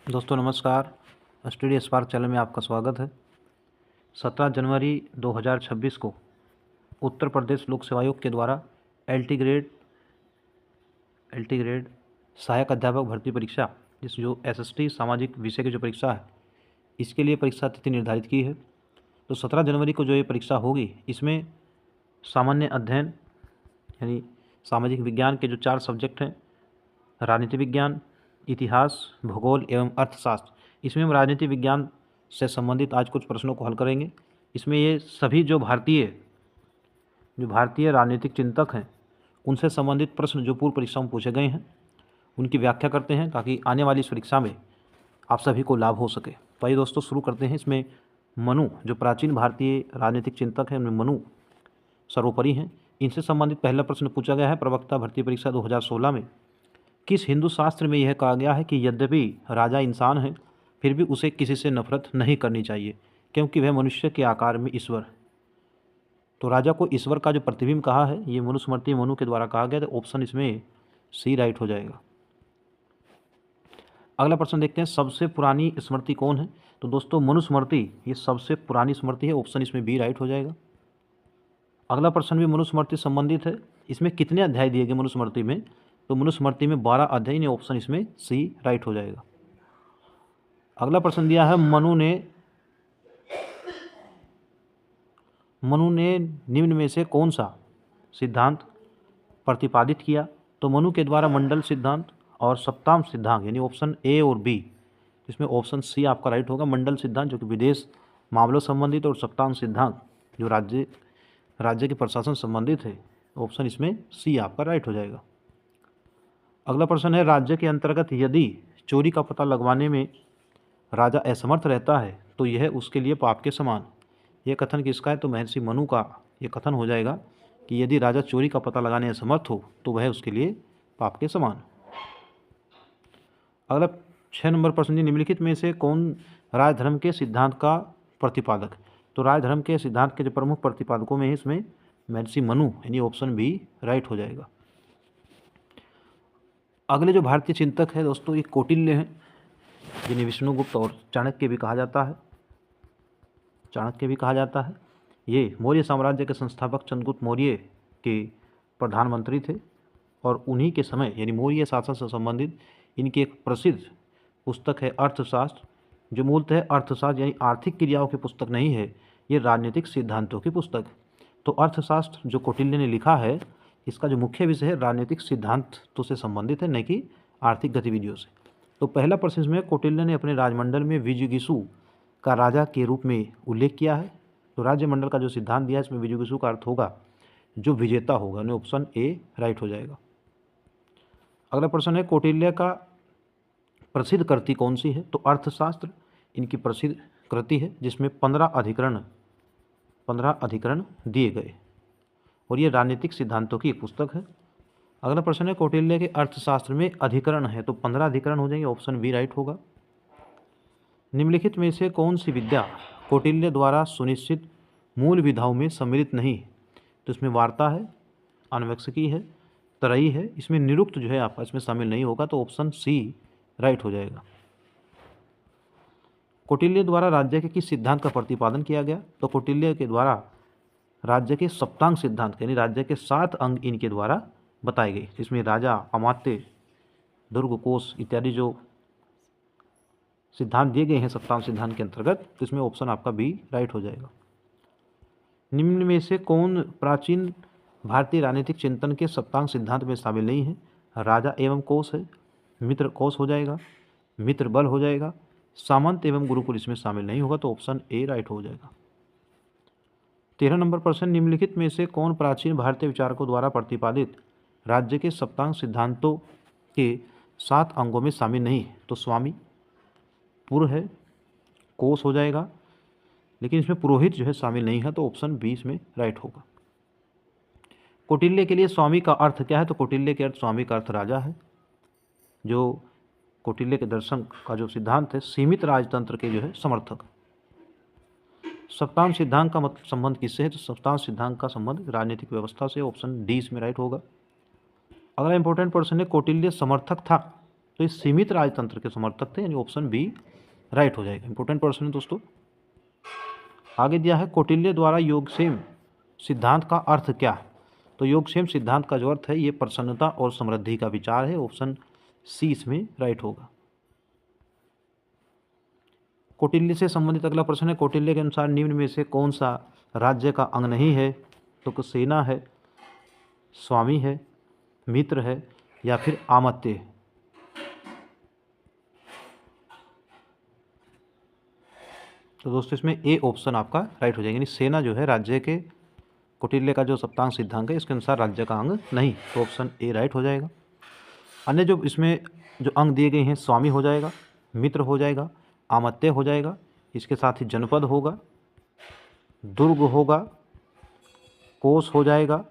दोस्तों नमस्कार। Study spark channel में आपका स्वागत है। 17 जनवरी 2026 को उत्तर प्रदेश लोक सेवा आयोग के द्वारा एलटी ग्रेड सहायक अध्यापक भर्ती परीक्षा जो एसएसटी सामाजिक विषय की जो परीक्षा है, इसके लिए परीक्षा तिथि निर्धारित की है। तो 17 जनवरी को जो ये परीक्षा होगी, इसमें सामान्य अध्ययन यानी सामाजिक विज्ञान के जो 4 सब्जेक्ट हैं, राजनीति विज्ञान, इतिहास, भूगोल एवं अर्थशास्त्र, इसमें हम राजनीति विज्ञान से संबंधित आज कुछ प्रश्नों को हल करेंगे। इसमें ये सभी जो भारतीय राजनीतिक चिंतक हैं, उनसे संबंधित प्रश्न जो पूर्व परीक्षा में पूछे गए हैं, उनकी व्याख्या करते हैं ताकि आने वाली इस परीक्षा में आप सभी को लाभ हो सके। तो आइए दोस्तों शुरू करते हैं। इसमें मनु, जो प्राचीन भारतीय राजनीतिक चिंतक हैं, उनमें मनु सर्वोपरि हैं। इनसे संबंधित पहला प्रश्न पूछा गया है प्रवक्ता भर्ती परीक्षा 2016 में। किस हिंदू शास्त्र में यह कहा गया है कि यद्यपि राजा इंसान है, फिर भी उसे किसी से नफरत नहीं करनी चाहिए, क्योंकि वह मनुष्य के आकार में ईश्वर। तो राजा को ईश्वर का जो प्रतिबिंब कहा है, ये मनुस्मृति मनु के द्वारा कहा गया। तो ऑप्शन इसमें सी राइट हो जाएगा। अगला प्रश्न देखते हैं, सबसे पुरानी स्मृति कौन है? तो दोस्तों मनुस्मृति ये सबसे पुरानी स्मृति है। ऑप्शन इसमें बी राइट हो जाएगा। अगला प्रश्न भी मनुस्मृति संबंधित है। इसमें कितने अध्याय दिए गए मनुस्मृति में? तो मनुस्मृति में 12 अध्याय ने। ऑप्शन इसमें सी राइट हो जाएगा। अगला प्रश्न दिया है, मनु ने निम्न में से कौन सा सिद्धांत प्रतिपादित किया? तो मनु के द्वारा मंडल सिद्धांत और सप्तांश सिद्धांत, यानी ऑप्शन ए और बी, इसमें ऑप्शन सी आपका राइट होगा। मंडल सिद्धांत जो कि विदेश मामलों संबंधित, और सप्तांश सिद्धांत जो राज्य के प्रशासन संबंधित है। ऑप्शन इसमें सी आपका राइट हो जाएगा। अगला प्रश्न है, राज्य के अंतर्गत यदि चोरी का पता लगवाने में राजा असमर्थ रहता है तो यह उसके लिए पाप के समान। यह कथन किसका है? तो महर्षि मनु का यह कथन हो जाएगा कि यदि राजा चोरी का पता लगाने असमर्थ हो तो वह उसके लिए पाप के समान। अगला 6 नंबर प्रश्न, निम्नलिखित में से कौन राजधर्म के सिद्धांत का प्रतिपादक? तो राजधर्म के सिद्धांत के जो प्रमुख प्रतिपादकों में है, इसमें महर्षि मनु, यानी ऑप्शन बी राइट हो जाएगा। अगले जो भारतीय चिंतक है दोस्तों, ये कौटिल्य हैं, जिन्हें विष्णुगुप्त और चाणक्य भी कहा जाता है। ये मौर्य साम्राज्य के संस्थापक चंद्रगुप्त मौर्य के प्रधानमंत्री थे, और उन्हीं के समय यानी मौर्य शासन से संबंधित इनकी एक प्रसिद्ध पुस्तक है अर्थशास्त्र, जो मूलतः अर्थशास्त्र यानी आर्थिक क्रियाओं की पुस्तक नहीं है, ये राजनीतिक सिद्धांतों की पुस्तक। तो अर्थशास्त्र जो कौटिल्य ने लिखा है, इसका जो मुख्य विषय है राजनीतिक सिद्धांतों से संबंधित है, न कि आर्थिक गतिविधियों से। तो पहला प्रश्न में कौटिल्य ने अपने राजमंडल में विजुगिसु का राजा के रूप में उल्लेख किया है। तो राज्यमंडल का जो सिद्धांत दिया है, इसमें विजुगिसु का अर्थ होगा जो विजेता होगा, यानी ऑप्शन ए राइट हो जाएगा। अगला प्रश्न है, कौटिल्य का प्रसिद्ध कृति कौन सी है? तो अर्थशास्त्र इनकी प्रसिद्ध कृति है, जिसमें 15 अधिकरण दिए गए, और ये राजनीतिक सिद्धांतों की एक पुस्तक है। अगला प्रश्न है, कौटिल्य के अर्थशास्त्र में अधिकरण है, तो 15 अधिकरण हो जाएंगे। ऑप्शन बी राइट होगा। निम्नलिखित में से कौन सी विद्या कौटिल्य द्वारा सुनिश्चित मूल विधाओं में सम्मिलित नहीं? तो इसमें वार्ता है, अन्वेक्षकी है, तरई है। इसमें निरुक्त जो है आपका इसमें शामिल नहीं होगा, तो ऑप्शन सी राइट हो जाएगा। कौटिल्य द्वारा राज्य के किस सिद्धांत का प्रतिपादन किया गया? तो कौटिल्य के द्वारा राज्य के सप्तांग सिद्धांत, यानी राज्य के 7 अंग इनके द्वारा बताए गए। इसमें राजा, अमात्य, दुर्ग, कोष इत्यादि जो सिद्धांत दिए गए हैं सप्तांग सिद्धांत के अंतर्गत, तो इसमें ऑप्शन आपका बी राइट हो जाएगा। निम्न में से कौन प्राचीन भारतीय राजनीतिक चिंतन के सप्तांग सिद्धांत में शामिल नहीं है? राजा एवं कोष है, मित्र कोष हो जाएगा, मित्र बल हो जाएगा, सामंत एवं गुरुकुल इसमें शामिल नहीं होगा, तो ऑप्शन ए राइट हो जाएगा। 13 नंबर प्रश्न, निम्नलिखित में से कौन प्राचीन भारतीय विचारकों द्वारा प्रतिपादित राज्य के सप्तांग सिद्धांतों के 7 अंगों में शामिल नहीं है? तो स्वामी, पुर है, कोष हो जाएगा, लेकिन इसमें पुरोहित जो है शामिल नहीं है, तो ऑप्शन बी इसमें राइट होगा। कौटिल्य के लिए स्वामी का अर्थ क्या है? तो कौटिल्य के अर्थ स्वामी का अर्थ राजा है। जो कौटिल्य के दर्शन का जो सिद्धांत है, सीमित राजतंत्र के जो है समर्थक। सप्तांग सिद्धांत का संबंध किससे है? तो सप्तांग सिद्धांत का संबंध राजनीतिक व्यवस्था से। ऑप्शन डी इसमें राइट होगा। अगला इंपॉर्टेंट प्रश्न है, कौटिल्य समर्थक था, तो ये सीमित राजतंत्र के समर्थक थे, यानी ऑप्शन बी राइट हो जाएगा। इंपॉर्टेंट प्रश्न है दोस्तों। आगे दिया है कौटिल्य द्वारा योगक्षेम सिद्धांत का अर्थ क्या। तो योगक्षेम सिद्धांत का जो अर्थ है ये प्रसन्नता और समृद्धि का विचार है। ऑप्शन सी इसमें राइट होगा। कौटिल्य से संबंधित अगला प्रश्न है, कौटिल्य के अनुसार निम्न में से कौन सा राज्य का अंग नहीं है। तो सेना है, स्वामी है, मित्र है या फिर आमत्य है। तो दोस्तों इसमें ए ऑप्शन आपका राइट हो जाएगा, यानी सेना जो है राज्य के, कौटिल्य का जो सप्तांग सिद्धांत है इसके अनुसार राज्य का अंग नहीं, तो ऑप्शन ए राइट हो जाएगा। अन्य जो इसमें जो अंग दिए गए हैं, स्वामी हो जाएगा, मित्र हो जाएगा, आमत्य हो जाएगा, इसके साथ ही जनपद होगा, दुर्ग होगा, कोष हो जाएगा,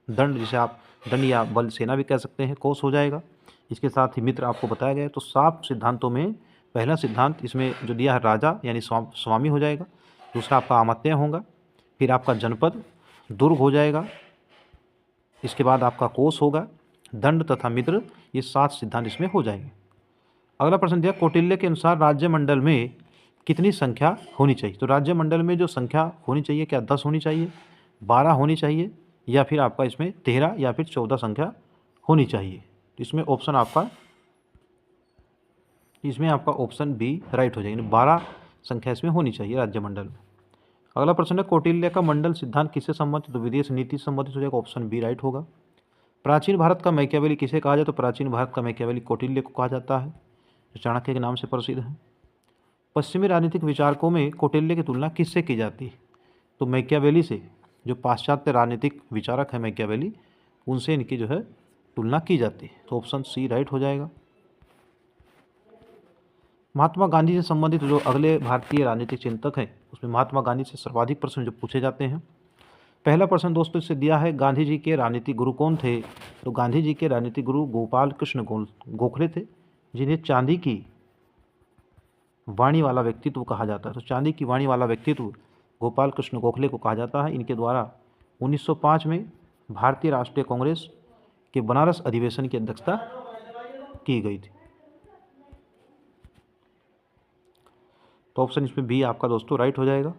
दंड जिसे आप दंड या बल सेना भी कह सकते हैं, कोष हो जाएगा, इसके साथ ही मित्र आपको बताया गया है। तो 7 सिद्धांतों में पहला सिद्धांत इसमें जो दिया है राजा यानी स्वामी हो जाएगा, दूसरा आपका आमत्य होगा, फिर आपका जनपद, दुर्ग हो जाएगा, इसके बाद आपका कोष होगा, दंड तथा मित्र, ये 7 सिद्धांत इसमें हो जाएंगे। अगला प्रश्न दिया कौटिल्य के अनुसार राज्य मंडल में कितनी संख्या होनी चाहिए। तो राज्य मंडल में जो संख्या होनी चाहिए, क्या 10 होनी चाहिए, 12 होनी चाहिए या फिर आपका इसमें 13 या फिर 14 संख्या होनी चाहिए। तो इसमें आपका ऑप्शन बी राइट हो जाएगा, 12 संख्या इसमें होनी चाहिए राज्य मंडल में। अगला प्रश्न है कौटिल्य का मंडल सिद्धांत किससे संबंधित। तो विदेश नीति से संबंधित हो जाएगा, ऑप्शन बी राइट होगा। प्राचीन भारत का मैकियावेली किसे कहा जाए। तो प्राचीन भारत का मैकियावेली कौटिल्य को कहा जाता है, जो चाणक्य के नाम से प्रसिद्ध है। पश्चिमी राजनीतिक विचारकों में कौटिल्य की तुलना किससे की जाती है। तो मैकियावेली से, जो पाश्चात्य राजनीतिक विचारक है मैकियावेली, उनसे इनकी जो है तुलना की जाती है। तो ऑप्शन सी राइट हो जाएगा। महात्मा गांधी से संबंधित जो अगले भारतीय राजनीतिक चिंतक हैं, उसमें महात्मा गांधी से सर्वाधिक प्रश्न जो पूछे जाते हैं। पहला प्रश्न दोस्तों इससे दिया है, गांधी जी के राजनीतिक गुरु कौन थे। तो गांधी जी के राजनीतिक गुरु गोपाल कृष्ण गोखले थे, जिन्हें चांदी की वाणी वाला व्यक्तित्व कहा जाता है। तो चांदी की वाणी वाला व्यक्तित्व गोपाल कृष्ण गोखले को कहा जाता है। इनके द्वारा 1905 में भारतीय राष्ट्रीय कांग्रेस के बनारस अधिवेशन की अध्यक्षता की गई थी। तो ऑप्शन इसमें बी आपका दोस्तों राइट हो जाएगा।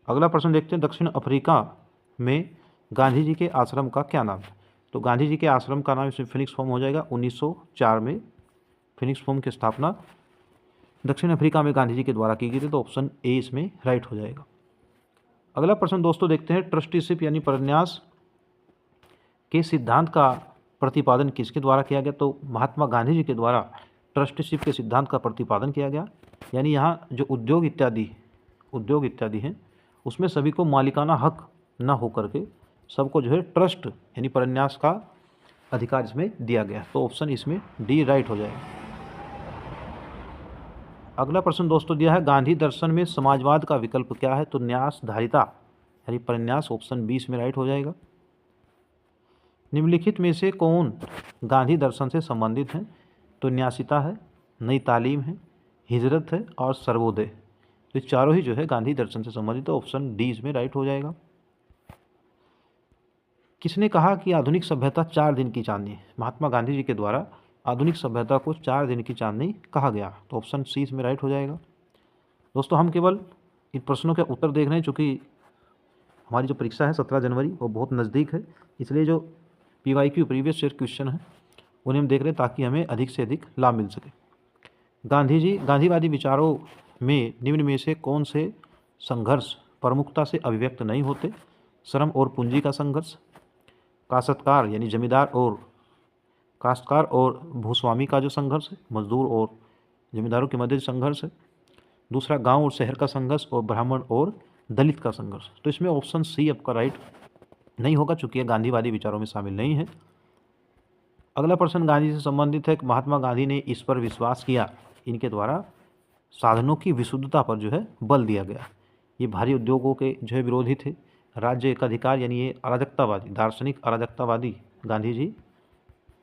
अगला प्रश्न देखते हैं, दक्षिण अफ्रीका में गांधी जी के आश्रम का क्या नाम है। तो गांधी जी के आश्रम का नाम इसमें फिनिक्स फॉर्म हो जाएगा। 1904 में फिनिक्स फॉर्म की स्थापना दक्षिण अफ्रीका में गांधी जी के द्वारा की गई थी। तो ऑप्शन ए इसमें राइट हो जाएगा। अगला प्रश्न दोस्तों देखते हैं, ट्रस्टीशिप यानी परन्यास के सिद्धांत का प्रतिपादन किसके द्वारा किया गया। तो महात्मा गांधी जी के द्वारा ट्रस्टीशिप के सिद्धांत का प्रतिपादन किया गया। यानी यहाँ जो उद्योग इत्यादि हैं, उसमें सभी को मालिकाना हक न हो करके सबको जो है ट्रस्ट यानी परन्यास का अधिकार इसमें दिया गया। तो ऑप्शन इसमें डी राइट हो जाएगा। अगला प्रश्न दोस्तों दिया है, गांधी दर्शन में समाजवाद का विकल्प क्या है। तो न्यासधारिता यानी परन्यास, ऑप्शन बी इसमें राइट हो जाएगा। निम्नलिखित में से कौन गांधी दर्शन से संबंधित है। तो न्यासिता है, नई तालीम है, हिजरत है और सर्वोदय। तो चारों ही जो है गांधी दर्शन से संबंधित, तो ऑप्शन डी इसमें राइट हो जाएगा। किसने कहा कि आधुनिक सभ्यता 4 दिन की चांदनी है। महात्मा गांधी जी के द्वारा आधुनिक सभ्यता को 4 दिन की चांदनी कहा गया। तो ऑप्शन सी इसमें राइट हो जाएगा। दोस्तों हम केवल इन प्रश्नों के उत्तर देख रहे हैं, चूँकि हमारी जो परीक्षा है 17 जनवरी वो बहुत नज़दीक है, इसलिए जो PYQ प्रीवियस ईयर क्वेश्चन है उन्हें हम देख रहे हैं ताकि हमें अधिक से अधिक लाभ मिल सके। गांधीवादी विचारों में निम्न में से कौन से संघर्ष प्रमुखता से अभिव्यक्त नहीं होते। श्रम और पूंजी का संघर्ष, काश्तकार यानी जमींदार और काश्तकार और भूस्वामी का जो संघर्ष है, मजदूर और जमींदारों के मध्य संघर्ष है, दूसरा गांव और शहर का संघर्ष, और ब्राह्मण और दलित का संघर्ष। तो इसमें ऑप्शन सी आपका राइट नहीं होगा, चूँकि यह गांधीवादी विचारों में शामिल नहीं है। अगला प्रश्न गांधी से संबंधित है, महात्मा गांधी ने इस पर विश्वास किया, इनके द्वारा साधनों की विशुद्धता पर जो है बल दिया गया। ये भारी उद्योगों के जो है विरोधी थे। राज्य एकाधिकार यानी ये अराजकतावादी, दार्शनिक अराजकतावादी गांधी जी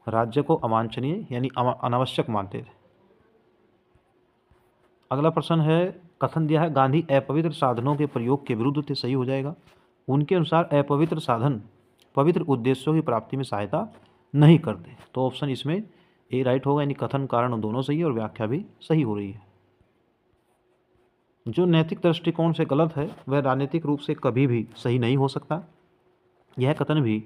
राज्य को अवांछनीय यानी अनावश्यक मानते थे। अगला प्रश्न है, कथन दिया है, गांधी अपवित्र साधनों के प्रयोग के विरुद्ध थे। सही हो जाएगा। उनके अनुसार अपवित्र साधन पवित्र उद्देश्यों की प्राप्ति में सहायता नहीं करते। तो ऑप्शन इसमें ए राइट होगा, यानी कथन कारण दोनों सही है और व्याख्या भी सही हो रही है। जो नैतिक दृष्टिकोण से गलत है वह राजनीतिक रूप से कभी भी सही नहीं हो सकता। यह कथन भी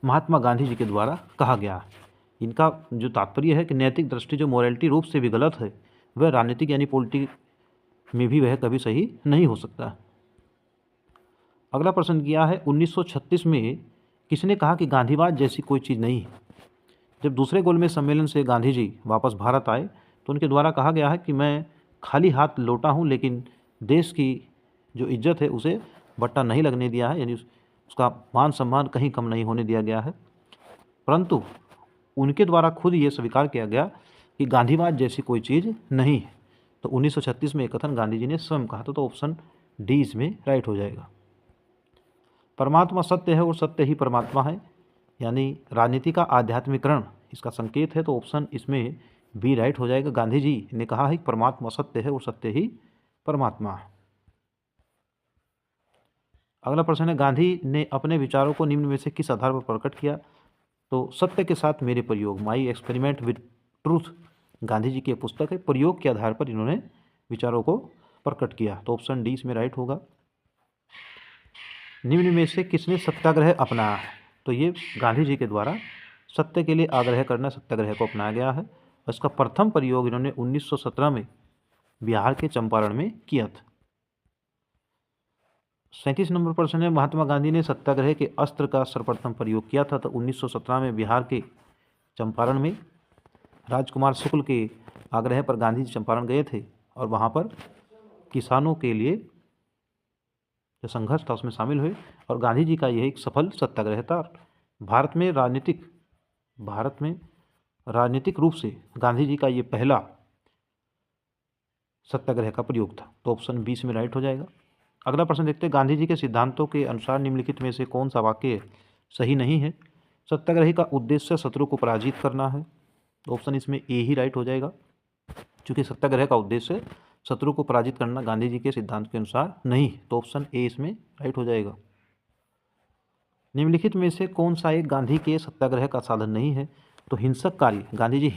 महात्मा गांधी जी के द्वारा कहा गया है। इनका जो तात्पर्य है कि नैतिक दृष्टि जो मोरालिटी रूप से भी गलत है वह राजनीतिक यानी पॉलिटिक में भी वह कभी सही नहीं हो सकता। अगला प्रश्न किया है 1936 में किसने कहा कि गांधीवाद जैसी कोई चीज़ नहीं है। जब दूसरे गोलमेज सम्मेलन से गांधी जी वापस भारत आए तो उनके द्वारा कहा गया है कि मैं खाली हाथ लौटा हूँ, लेकिन देश की जो इज्जत है उसे बट्टा नहीं लगने दिया है, यानी उसका मान सम्मान कहीं कम नहीं होने दिया गया है। परंतु उनके द्वारा खुद ये स्वीकार किया गया कि गांधीवाद जैसी कोई चीज़ नहीं है। तो 1936 में एक कथन गांधी जी ने स्वयं कहा था, तो ऑप्शन डी इसमें राइट हो जाएगा। परमात्मा सत्य है और सत्य ही परमात्मा है, यानी राजनीति का आध्यात्मिकरण इसका संकेत है, तो ऑप्शन इसमें बी राइट हो जाएगा। गांधी जी ने कहा है कि परमात्मा सत्य है और सत्य ही परमात्मा है। अगला प्रश्न है गांधी ने अपने विचारों को निम्न में से किस आधार पर प्रकट किया। तो सत्य के साथ मेरे प्रयोग, my experiment with truth, Gandhi ji की पुस्तक है। प्रयोग के आधार पर इन्होंने विचारों को प्रकट किया, तो ऑप्शन डी इसमें राइट होगा। निम्न में से किसने सत्याग्रह अपनाया है। तो ये गांधी जी के द्वारा सत्य के लिए आग्रह करना सत्याग्रह को अपनाया गया है। और इसका प्रथम प्रयोग इन्होंने 1917 में बिहार के चंपारण में किया था। 37 नंबर प्रश्न है महात्मा गांधी ने सत्याग्रह के अस्त्र का सर्वप्रथम प्रयोग किया था। तो 1917 में बिहार के चंपारण में राजकुमार शुक्ल के आग्रह पर गांधी जी चंपारण गए थे और वहाँ पर किसानों के लिए जो संघर्ष था उसमें शामिल हुए, और गांधी जी का यह एक सफल सत्याग्रह था। भारत में राजनीतिक रूप से गांधी जी का ये पहला सत्याग्रह का प्रयोग था, तो ऑप्शन बी में राइट हो जाएगा। अगला प्रश्न देखते हैं गांधी जी के सिद्धांतों के अनुसार निम्नलिखित में से कौन सा वाक्य सही नहीं है। सत्याग्रही का उद्देश्य शत्रु को पराजित करना है, तो ऑप्शन इसमें ए ही राइट हो जाएगा, क्योंकि सत्याग्रह का उद्देश्य शत्रु को पराजित करना गांधी जी के सिद्धांत के अनुसार नहीं, तो ऑप्शन ए इसमें राइट हो जाएगा। निम्नलिखित में से कौन सा एक गांधी के सत्याग्रह का साधन नहीं है। तो हिंसक कार्य, गांधी जी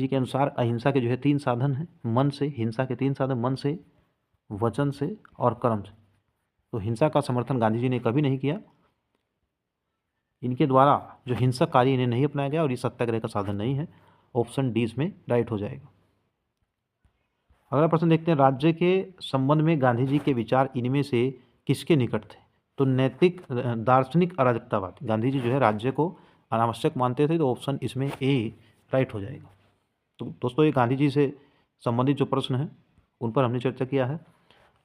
के अनुसार अहिंसा के जो है 3 साधन हैं, मन से, हिंसा के 3 साधन मन से, वचन से और कर्म से। तो हिंसा का समर्थन गांधी जी ने कभी नहीं किया, इनके द्वारा जो हिंसक कार्य इन्हें नहीं अपनाया गया और ये सत्याग्रह का साधन नहीं है, ऑप्शन डी इसमें राइट हो जाएगा। अगला प्रश्न देखते हैं राज्य के संबंध में गांधी जी के विचार इनमें से किसके निकट थे। तो नैतिक दार्शनिक अराजकतावाद, गांधी जी जो है राज्य को अनावश्यक मानते थे, तो ऑप्शन इसमें ए राइट हो जाएगा। तो दोस्तों ये गांधी जी से संबंधित जो प्रश्न हैं उन पर हमने चर्चा किया है।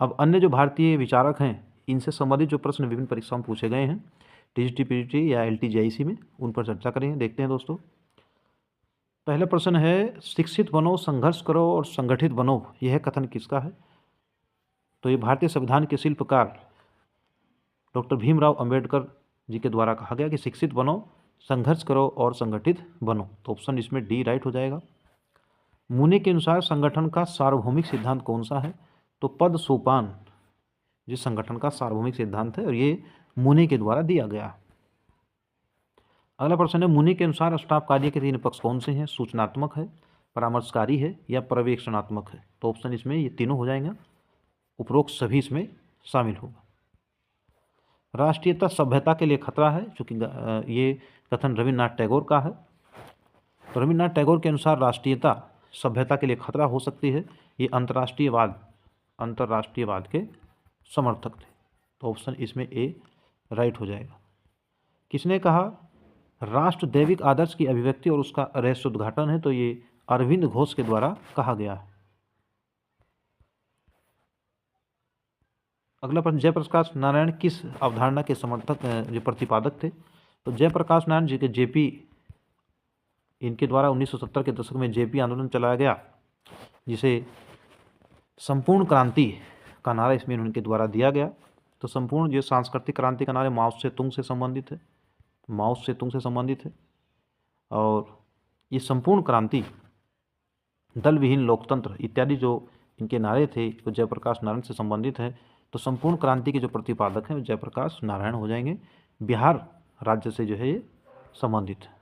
अब अन्य जो भारतीय विचारक हैं इनसे संबंधित जो प्रश्न विभिन्न परीक्षाओं में पूछे गए हैं टीजीटी पीजीटी या एलटी जेईसी में, उन पर चर्चा करेंगे। देखते हैं दोस्तों, पहला प्रश्न है शिक्षित बनो, संघर्ष करो और संगठित बनो, यह कथन किसका है। तो ये भारतीय संविधान के शिल्पकार डॉक्टर भीमराव अंबेडकर जी के द्वारा कहा गया कि शिक्षित बनो, संघर्ष करो और संगठित बनो, तो ऑप्शन इसमें डी राइट हो जाएगा। मुने के अनुसार संगठन का सार्वभौमिक सिद्धांत कौन सा है। तो पद सोपान जिस संगठन का सार्वभौमिक सिद्धांत है और ये मुने के द्वारा दिया गया। अगला प्रश्न है मुनि के अनुसार अष्टाव कार्य के 3 पक्ष कौन से हैं। सूचनात्मक है, परामर्शकारी है या पर्यवेक्षणात्मक है, तो ऑप्शन इसमें ये तीनों हो जाएंगे, उपरोक्त सभी इसमें शामिल होगा। राष्ट्रीयता सभ्यता के लिए खतरा है, चूँकि ये कथन रविन्द्रनाथ टैगोर का है। तो रविन्द्रनाथ टैगोर के अनुसार राष्ट्रीयता सभ्यता के लिए खतरा हो सकती है, ये अंतर्राष्ट्रीयवाद के समर्थक थे, तो ऑप्शन इसमें ए राइट हो जाएगा। किसने कहा राष्ट्र दैविक आदर्श की अभिव्यक्ति और उसका रहस्योद्घाटन है, तो ये अरविंद घोष के द्वारा कहा गया है। अगला प्रश्न जयप्रकाश नारायण किस अवधारणा के समर्थक जो प्रतिपादक थे। तो जयप्रकाश नारायण जी के जेपी, इनके द्वारा 1970 के दशक में जेपी आंदोलन चलाया गया, जिसे संपूर्ण क्रांति का नारा इसमें उनके द्वारा दिया गया। तो संपूर्ण जो सांस्कृतिक क्रांति का नारा माओ से तुंग से संबंधित है, और ये संपूर्ण क्रांति, दल विहीन लोकतंत्र इत्यादि जो इनके नारे थे वो जयप्रकाश नारायण से संबंधित है। तो संपूर्ण क्रांति के जो प्रतिपादक हैं वो जयप्रकाश नारायण हो जाएंगे, बिहार राज्य से जो है ये संबंधित है।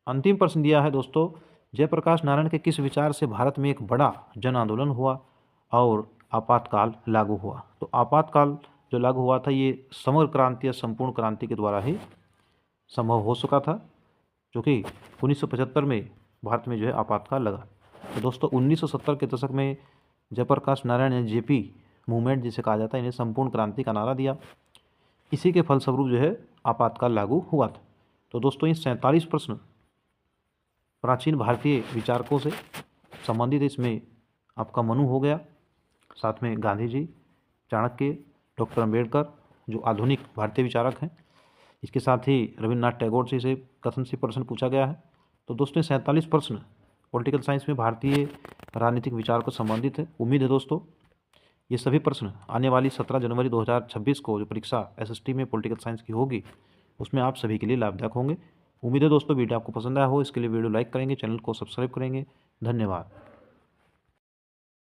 अंतिम प्रश्न दिया है दोस्तों, जयप्रकाश नारायण के किस विचार से भारत में एक बड़ा जन आंदोलन हुआ और आपातकाल लागू हुआ? तो आपातकाल जो लागू हुआ था ये समग्र क्रांति या संपूर्ण क्रांति के द्वारा ही संभव हो सका था, जो कि 1975 में भारत में जो है आपातकाल लगा। तो दोस्तों 1970 के दशक में जयप्रकाश नारायण ने जेपी मूवमेंट जिसे कहा जाता है, इन्हें संपूर्ण क्रांति का नारा दिया। इसी के फलस्वरूप जो है आपातकाल लागू हुआ था। तो दोस्तों ये 47 प्रश्न प्राचीन भारतीय विचारकों से संबंधित, इसमें आपका मनु हो गया, साथ में गांधी जी, चाणक्य, डॉक्टर अंबेडकर जो आधुनिक भारतीय विचारक हैं, इसके साथ ही रविन्द्रनाथ टैगोर से इसे कथन से प्रश्न पूछा गया है। तो दोस्तों 47 प्रश्न पॉलिटिकल साइंस में भारतीय राजनीतिक विचार को संबंधित है। उम्मीद है दोस्तों ये सभी प्रश्न आने वाली 17 जनवरी 2026 को जो परीक्षा एसएसटी में पॉलिटिकल साइंस की होगी उसमें आप सभी के लिए लाभदायक होंगे। उम्मीद है दोस्तों वीडियो आपको पसंद आया हो। इसके लिए वीडियो लाइक करेंगे, चैनल को सब्सक्राइब करेंगे। धन्यवाद।